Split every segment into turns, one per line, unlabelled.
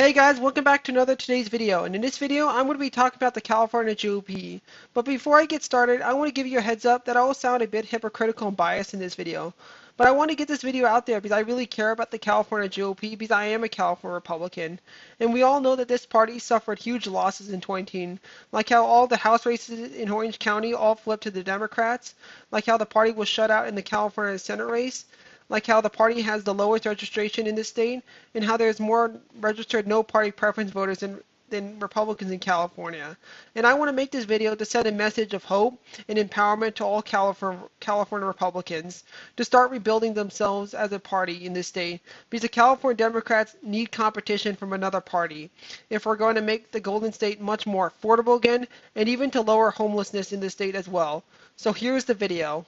Hey guys, welcome back to another today's video. And in this video, I'm going to be talking about the California GOP. But before I get started, I want to give you a heads up that I will sound a bit hypocritical and biased in this video. But I want to get this video out there because I really care about the California GOP because I am a California Republican. And we all know that this party suffered huge losses in 2018, like how all the House races in Orange County all flipped to the Democrats, like how the party was shut out in the California Senate race, like how the party has the lowest registration in the state, and how there's more registered no party preference voters than Republicans in California. And I want to make this video to send a message of hope and empowerment to all California Republicans to start rebuilding themselves as a party in this state, because the California Democrats need competition from another party if we're going to make the Golden State much more affordable again, and even to lower homelessness in the state as well. So here's the video.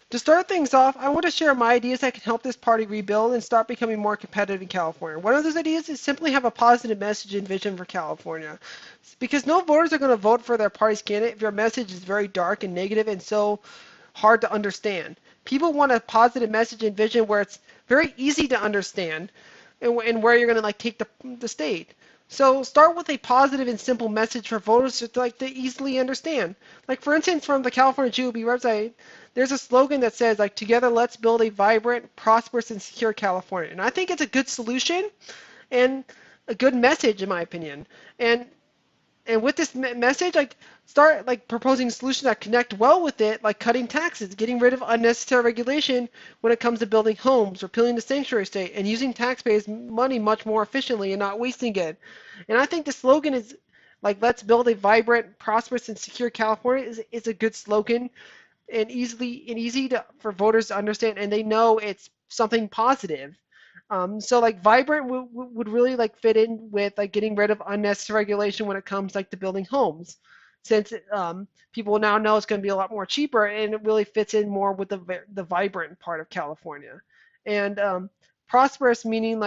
To start things off, I want to share my ideas that can help this party rebuild and start becoming more competitive in California. One of those ideas is simply have a positive message and vision for California. Because no voters are going to vote for their party's candidate if your message is very dark and negative and so hard to understand. People want a positive message and vision where it's very easy to understand and where you're going to take the state. So start with a positive and simple message for voters to easily understand. Like for instance, from the California GOP website, there's a slogan that says together let's build a vibrant, prosperous, and secure California. And I think it's a good solution and a good message in my opinion. And with this message, start proposing solutions that connect well with it, like cutting taxes, getting rid of unnecessary regulation when it comes to building homes, repealing the sanctuary state, and using taxpayers' money much more efficiently and not wasting it. And I think the slogan is "Let's build a vibrant, prosperous, and secure California" is a good slogan and easy for voters to understand, and they know it's something positive. So vibrant would really fit in with getting rid of unnecessary regulation when it comes to building homes, since people now know it's going to be a lot more cheaper, and it really fits in more with the vibrant part of California. And prosperous meaning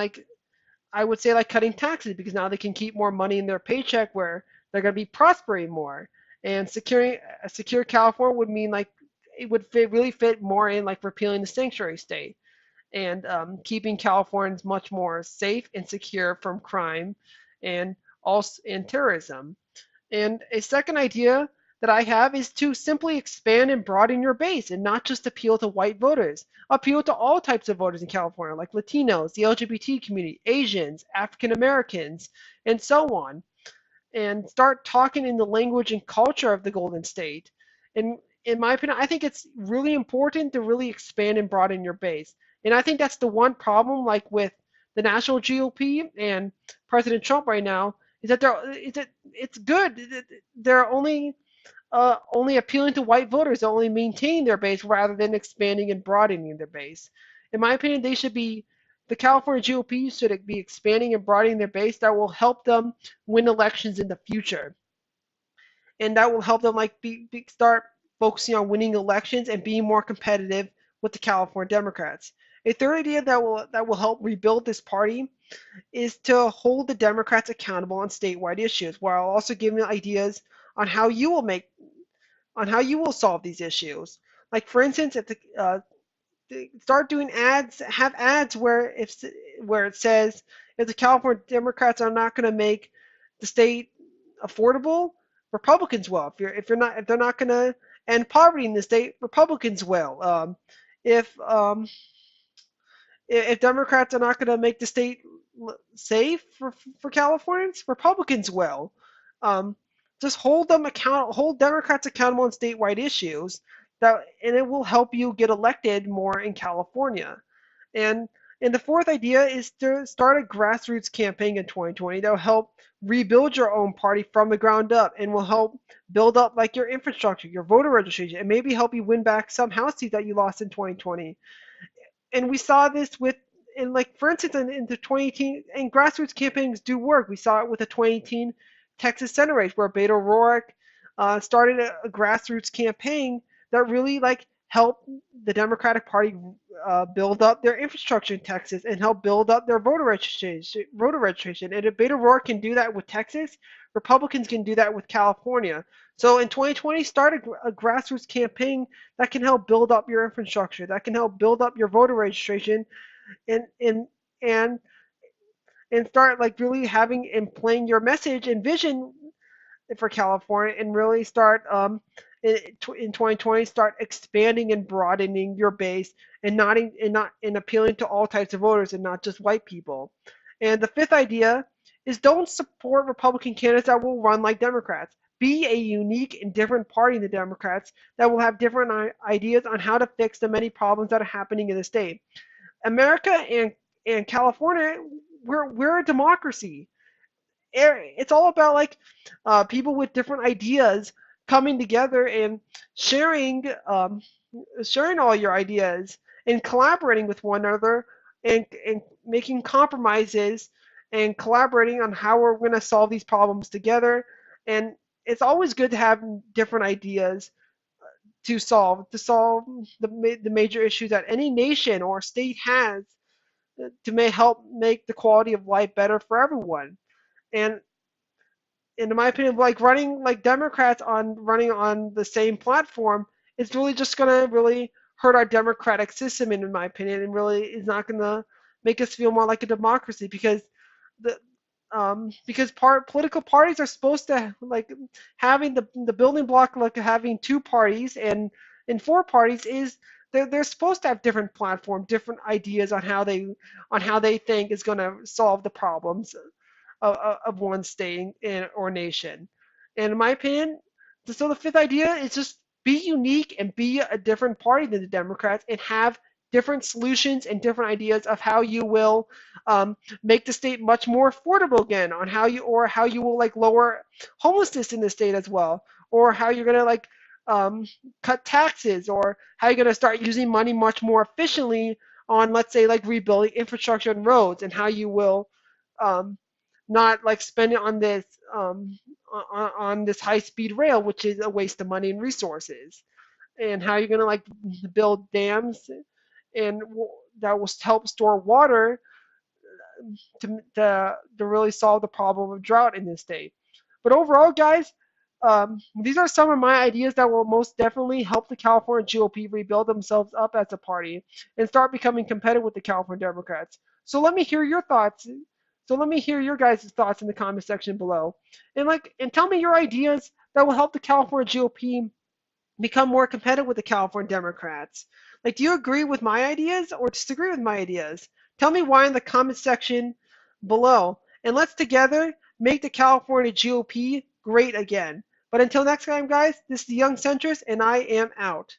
I would say cutting taxes, because now they can keep more money in their paycheck where they're going to be prospering more. And securing a secure California would mean it would really fit more in repealing the sanctuary state and keeping Californians much more safe and secure from crime and also and terrorism. And a second idea that I have is to simply expand and broaden your base and not just appeal to white voters. Appeal to all types of voters in California, like Latinos, the LGBT community, Asians, African Americans, and so on. And start talking in the language and culture of the Golden State. And in my opinion, I think it's really important to really expand and broaden your base. And I think that's the one problem, with the national GOP and President Trump right now, is that it's good. They're only appealing to white voters, only maintaining their base rather than expanding and broadening their base. In my opinion, the California GOP should be expanding and broadening their base that will help them win elections in the future, and that will help them start focusing on winning elections and being more competitive with the California Democrats. A third idea that will help rebuild this party is to hold the Democrats accountable on statewide issues, while also giving ideas on how you will solve these issues. Like for instance, if start doing ads, have ads where it says if the California Democrats are not going to make the state affordable, Republicans will. If they're not going to end poverty in the state, Republicans will. If if Democrats are not going to make the state safe for Californians, Republicans will. Um, just hold Democrats accountable on statewide issues, and it will help you get elected more in California. And the fourth idea is to start a grassroots campaign in 2020 that will help rebuild your own party from the ground up, and will help build up your infrastructure, your voter registration, and maybe help you win back some House seats that you lost in 2020. And we saw this for instance, in the 2018, and grassroots campaigns do work. We saw it with the 2018 Texas Senate race where Beto O'Rourke started a grassroots campaign that really helped the Democratic Party build up their infrastructure in Texas and help build up their voter registration. And if Beto O'Rourke can do that with Texas, Republicans can do that with California. So in 2020, start a grassroots campaign that can help build up your infrastructure, that can help build up your voter registration, and and and and start like really having and playing your message and vision for California, and really start in 2020 start expanding and broadening your base, and not appealing to all types of voters and not just white people. And the fifth idea is don't support Republican candidates that will run like Democrats. Be a unique and different party than the Democrats that will have different ideas on how to fix the many problems that are happening in the state. America and California, we're a democracy. It's all about like people with different ideas coming together and sharing sharing all your ideas and collaborating with one another, and making compromises and collaborating on how we're going to solve these problems together. And it's always good to have different ideas to solve the major issues that any nation or state has, to may help make the quality of life better for everyone. And in my opinion, like running like Democrats on running on the same platform is really just gonna really hurt our democratic system, in my opinion, and really is not gonna make us feel more like a democracy, the because political parties are supposed to like having the building block, like having two parties and four parties is they're supposed to have different platform, different ideas on how they think is going to solve the problems of one state or nation. And in my opinion, so the fifth idea is just be unique and be a different party than the Democrats, and have different solutions and different ideas of how you will make the state much more affordable again, on how you will like lower homelessness in the state as well, or how you're gonna like cut taxes, or how you're gonna start using money much more efficiently on, let's say, like rebuilding infrastructure and roads, and how you will um, not like spend it on this high speed rail, which is a waste of money and resources, and how you're gonna like build dams and that will help store water to really solve the problem of drought in this state. But overall, guys, these are some of my ideas that will most definitely help the California GOP rebuild themselves up as a party and start becoming competitive with the California Democrats. So let me hear your thoughts. So let me hear your guys' thoughts in the comment section below, and tell me your ideas that will help the California GOP become more competitive with the California Democrats. Like, do you agree with my ideas or disagree with my ideas? Tell me why in the comment section below. And let's together make the California GOP great again. But until next time, guys, this is the Young Centrist, and I am out.